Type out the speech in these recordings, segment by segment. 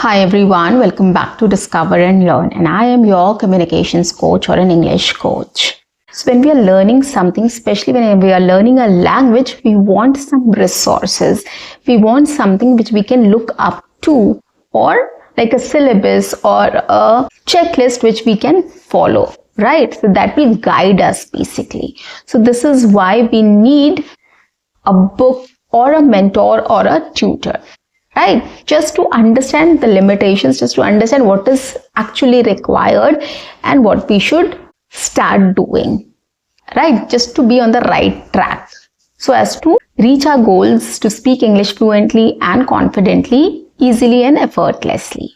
Hi everyone, welcome back to Discover and Learn, and I am your communications coach or an English coach. So when we are learning something, especially when we are learning a language, we want some resources. We want something which we can look up to, or like a syllabus or a checklist which we can follow, right? So that will guide us basically. So this is why we need a book or a mentor or a tutor. Right, just to understand the limitations, just to understand what is actually required and what we should start doing, right, just to be on the right track so as to reach our goals to speak English fluently and confidently, easily and effortlessly.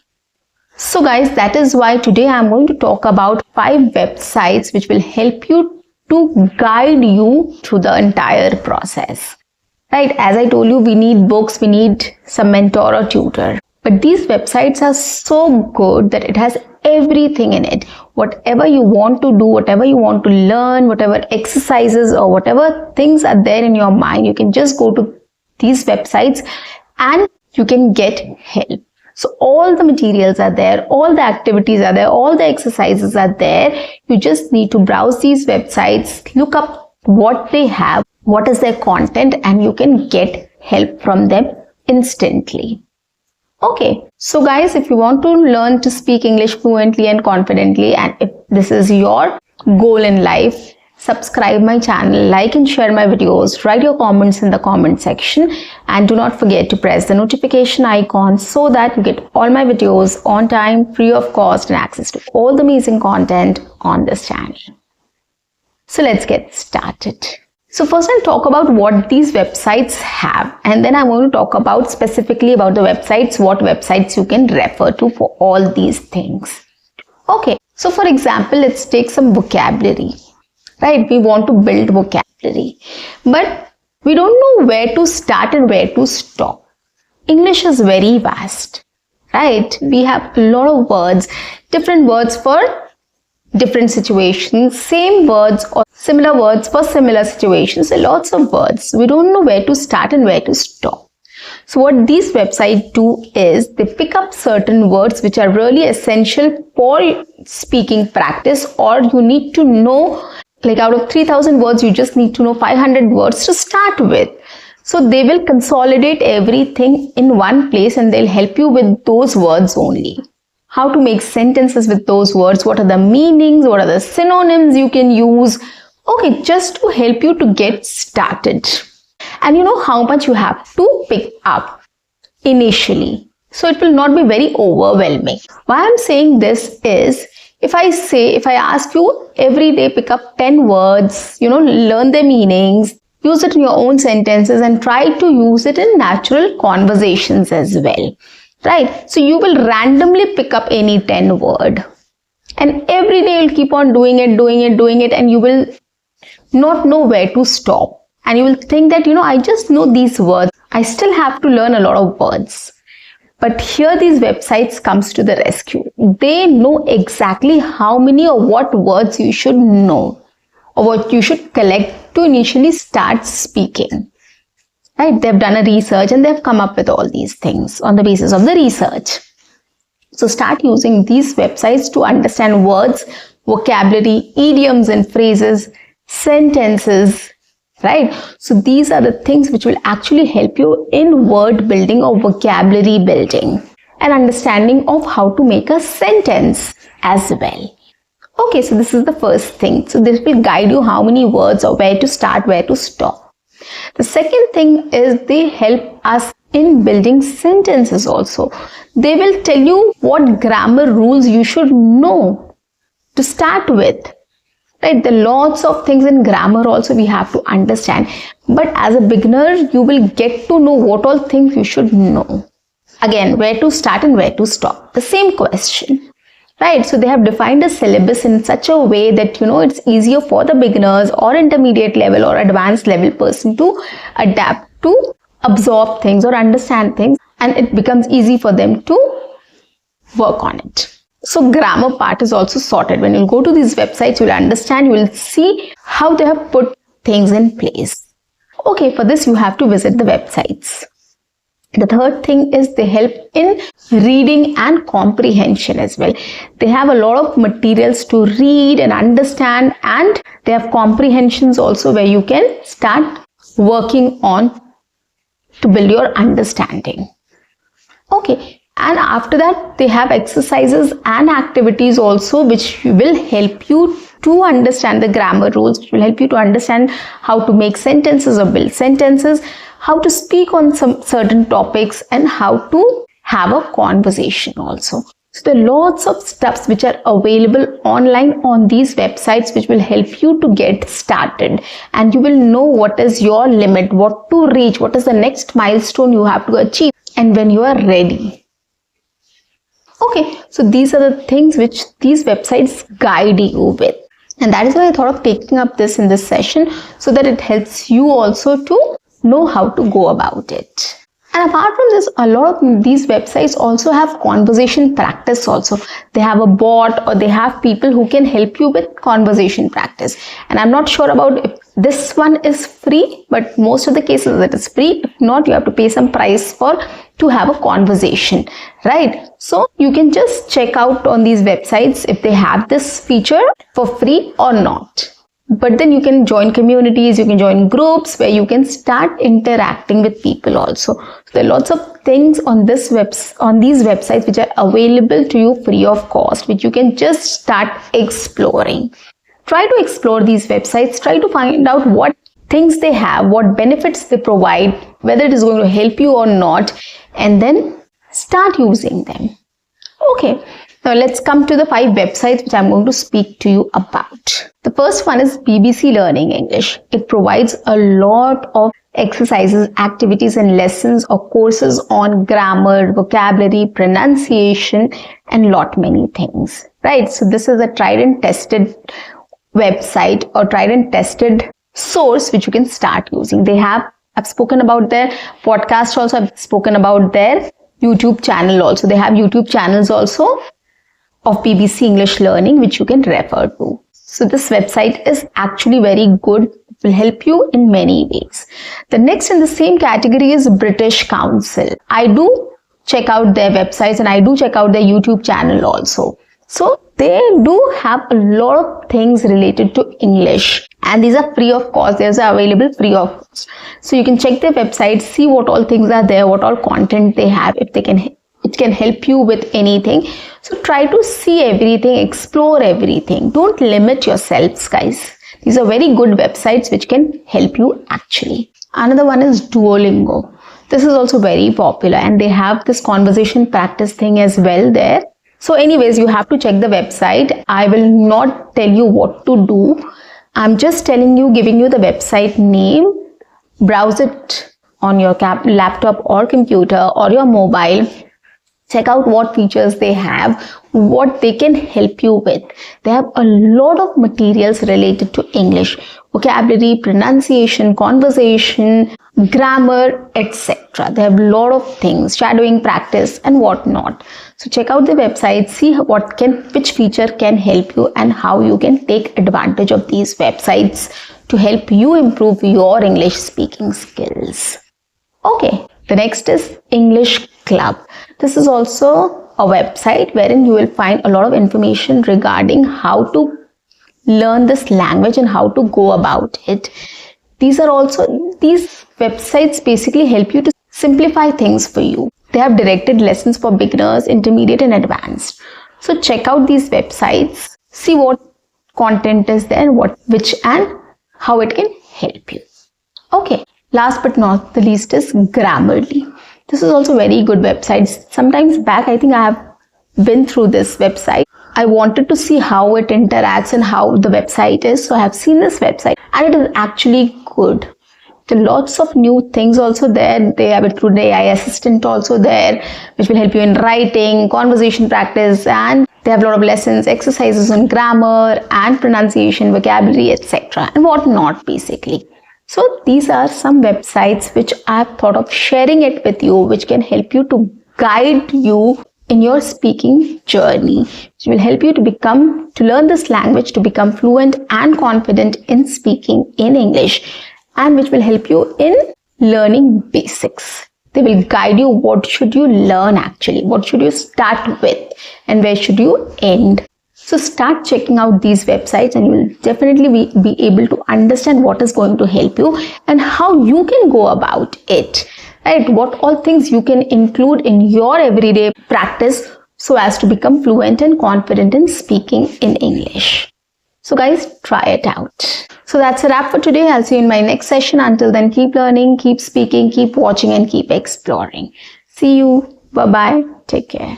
So guys, that is why today I'm going to talk about 5 websites which will help you to guide you through the entire process. Right, as I told you, we need books, we need some mentor or tutor. But these websites are so good that it has everything in it. Whatever you want to do, whatever you want to learn, whatever exercises or whatever things are there in your mind, you can just go to these websites and you can get help. So all the materials are there, all the activities are there, all the exercises are there. You just need to browse these websites, look up what they have, what is their content, and you can get help from them instantly. Okay, so guys, if you want to learn to speak English fluently and confidently, and if this is your goal in life, subscribe my channel, like and share my videos, write your comments in the comment section, and do not forget to press the notification icon so that you get all my videos on time, free of cost, and access to all the amazing content on this channel. So let's get started. So first I'll talk about what these websites have, and then I'm going to talk about specifically about the websites, what websites you can refer to for all these things. Okay, so for example, let's take some vocabulary, right? We want to build vocabulary, but we don't know where to start and where to stop. English is very vast, right? We have a lot of words, different words for different situations, same words or similar words for similar situations, lots of words. We don't know where to start and where to stop. So what these websites do is they pick up certain words which are really essential for speaking practice, or you need to know, like out of 3,000 words, you just need to know 500 words to start with. So they will consolidate everything in one place and they'll help you with those words only. How to make sentences with those words, what are the meanings, what are the synonyms you can use. Okay, just to help you to get started. And you know how much you have to pick up initially. So it will not be very overwhelming. Why I'm saying this is, if I ask you every day pick up 10 words, learn their meanings, use it in your own sentences and try to use it in natural conversations as well. Right, so you will randomly pick up any 10 word, and every day you'll keep on doing it, and you will not know where to stop, and you will think that I just know these words, I still have to learn a lot of words. But here these websites comes to the rescue. They know exactly how many or what words you should know or what you should collect to initially start speaking. Right, they've done a research and they've come up with all these things on the basis of the research. So start using these websites to understand words, vocabulary, idioms and phrases, sentences, right? So these are the things which will actually help you in word building or vocabulary building and understanding of how to make a sentence as well. Okay, so this is the first thing. So this will guide you how many words or where to start, where to stop. The second thing is they help us in building sentences also. They will tell you what grammar rules you should know to start with. Right? There are lots of things in grammar also we have to understand. But as a beginner, you will get to know what all things you should know. Again, where to start and where to stop. The same question. Right, so they have defined a syllabus in such a way that it's easier for the beginners or intermediate level or advanced level person to adapt to absorb things or understand things, and it becomes easy for them to work on it. So grammar part is also sorted. When you go to these websites, you'll understand, you will see how they have put things in place. Okay, for this you have to visit the websites. The third thing is they help in reading and comprehension as well. They have a lot of materials to read and understand, and they have comprehensions also where you can start working on to build your understanding. Okay, and after that they have exercises and activities also which will help you to understand the grammar rules, which will help you to understand how to make sentences or build sentences, how to speak on some certain topics, and how to have a conversation also. So there are lots of stuffs which are available online on these websites which will help you to get started, and you will know what is your limit, what to reach, what is the next milestone you have to achieve, and when you are ready. Okay, so these are the things which these websites guide you with. And that is why I thought of taking up this in this session, so that it helps you also to know how to go about it. And apart from this, a lot of these websites also have conversation practice also. They have a bot, or they have people who can help you with conversation practice. And I'm not sure about if this one is free, but most of the cases it is free. If not, you have to pay some price to have a conversation, right? So you can just check out on these websites if they have this feature for free or not. But then you can join communities, you can join groups where you can start interacting with people also. So there are lots of things on these websites which are available to you free of cost, which you can just start exploring. Try to explore these websites, try to find out what things they have, what benefits they provide, whether it is going to help you or not, and then start using them. Okay. Now let's come to the 5 websites which I'm going to speak to you about. The first one is BBC Learning English. It provides a lot of exercises, activities and lessons or courses on grammar, vocabulary, pronunciation and lot many things. Right? So this is a tried and tested website or tried and tested source which you can start using. I've spoken about their podcast also, I've spoken about their YouTube channel also. They have YouTube channels also of BBC English Learning which you can refer to. So this website is actually very good. It will help you in many ways. The next in the same category is British Council. I do check out their websites and I do check out their YouTube channel also. So they do have a lot of things related to English, and these are free of cost. These are available free of cost. So you can check their website, see what all things are there, what all content they have, if they can it can help you with anything. So try to see everything, explore everything. Don't limit yourselves, guys. These are very good websites which can help you actually. Another one is Duolingo. This is also very popular and they have this conversation practice thing as well there. So anyways, you have to check the website. I will not tell you what to do. I'm just telling you, giving you the website name. Browse it on your laptop or computer or your mobile. Check out what features they have, what they can help you with. They have a lot of materials related to English, vocabulary, pronunciation, conversation, grammar, etc. They have a lot of things, shadowing practice and whatnot. So check out the website, see which feature can help you and how you can take advantage of these websites to help you improve your English speaking skills. Okay, the next is English Club. This is also a website wherein you will find a lot of information regarding how to learn this language and how to go about it. These websites basically help you to simplify things for you. They have directed lessons for beginners, intermediate and advanced. So check out these websites, see what content is there, which and how it can help you. Okay, last but not the least is Grammarly. This is also very good website. Sometimes back, I think I have been through this website. I wanted to see how it interacts and how the website is. So I have seen this website and it is actually good. There are lots of new things also there. They have a true AI assistant also there, which will help you in writing, conversation practice, and they have a lot of lessons, exercises on grammar and pronunciation, vocabulary, etc. and whatnot basically. So these are some websites which I have thought of sharing it with you, which can help you to guide you in your speaking journey, which will help you to learn this language, to become fluent and confident in speaking in English, and which will help you in learning basics. They will guide you what should you learn actually, what should you start with, and where should you end. So start checking out these websites and you will definitely be able to understand what is going to help you and how you can go about it, right? What all things you can include in your everyday practice so as to become fluent and confident in speaking in English. So guys, try it out. So that's a wrap for today. I'll see you in my next session. Until then, keep learning, keep speaking, keep watching, and keep exploring. See you. Bye-bye. Take care.